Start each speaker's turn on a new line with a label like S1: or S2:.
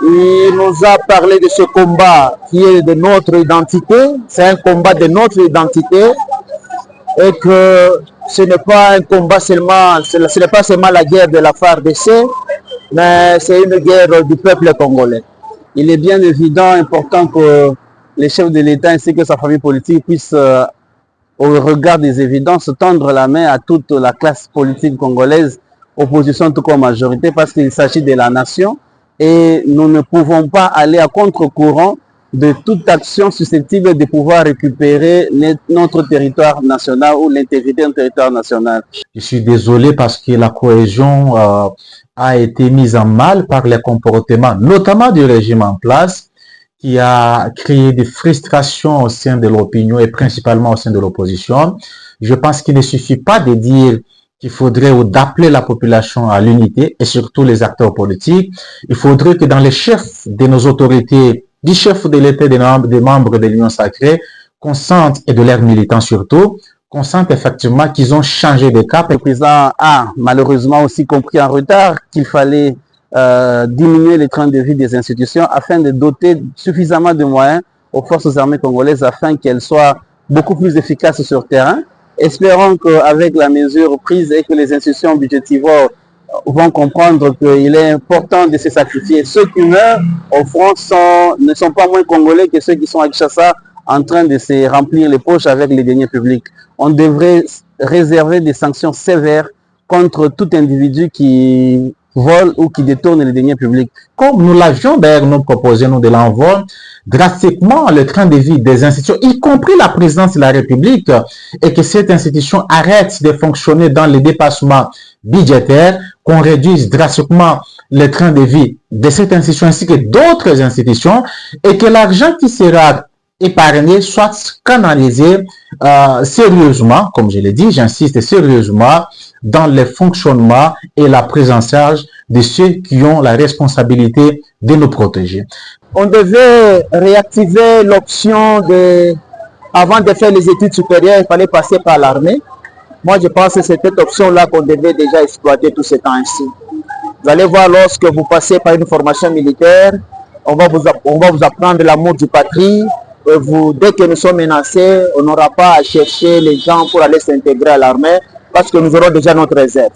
S1: Il nous a parlé de ce combat qui est de notre identité. C'est un combat de notre identité et que ce n'est pas un combat seulement, ce n'est pas seulement la guerre de la FARDC, mais c'est une guerre du peuple congolais.
S2: Il est bien évident, important que les chefs de l'État ainsi que sa famille politique puissent, au regard des évidences, tendre la main à toute la classe politique congolaise, opposition tout comme majorité, parce qu'il s'agit de la nation et nous ne pouvons pas aller à contre-courant de toute action susceptible de pouvoir récupérer notre territoire national ou l'intégrité du territoire national.
S3: Je suis désolé parce que la cohésion a été mise en mal par les comportements, notamment du régime en place, qui a créé des frustrations au sein de l'opinion et principalement au sein de l'opposition. Je pense qu'il ne suffit pas de dire qu'il faudrait ou d'appeler la population à l'unité et surtout les acteurs politiques. Il faudrait que dans les chefs de nos autorités, du chef de l'État, des membres de l'Union sacrée, qu'on sente, et de leurs militants surtout, qu'on sente effectivement qu'ils ont changé de cap.
S2: Le président a malheureusement aussi compris en retard qu'il fallait diminuer les trains de vie des institutions afin de doter suffisamment de moyens aux forces armées congolaises afin qu'elles soient beaucoup plus efficaces sur le terrain. Espérons qu'avec la mesure prise et que les institutions budgétivores vont comprendre qu'il est important de se sacrifier. Ceux qui meurent au front ne sont pas moins congolais que ceux qui sont à Kinshasa en train de se remplir les poches avec les deniers publics. On devrait réserver des sanctions sévères contre tout individu qui vole ou qui détourne les deniers publics.
S3: Comme nous l'avions d'ailleurs nous proposé, nous de l'envoi, drastiquement le train de vie des institutions, y compris la présidence de la République, et que cette institution arrête de fonctionner dans les dépassements budgétaires, qu'on réduise drastiquement le train de vie de cette institution ainsi que d'autres institutions, et que l'argent qui sera épargné soit canalisé sérieusement, comme je l'ai dit, j'insiste sérieusement, dans le fonctionnement et la prise en charge de ceux qui ont la responsabilité de nous protéger.
S1: On devait réactiver l'option de, avant de faire les études supérieures, il fallait passer par l'armée. Moi, je pense que c'est cette option-là qu'on devait déjà exploiter tout ce temps-ci. Vous allez voir, lorsque vous passez par une formation militaire, on va vous apprendre l'amour du patrie. Et vous, dès que nous sommes menacés, on n'aura pas à chercher les gens pour aller s'intégrer à l'armée parce que nous aurons déjà notre réserve.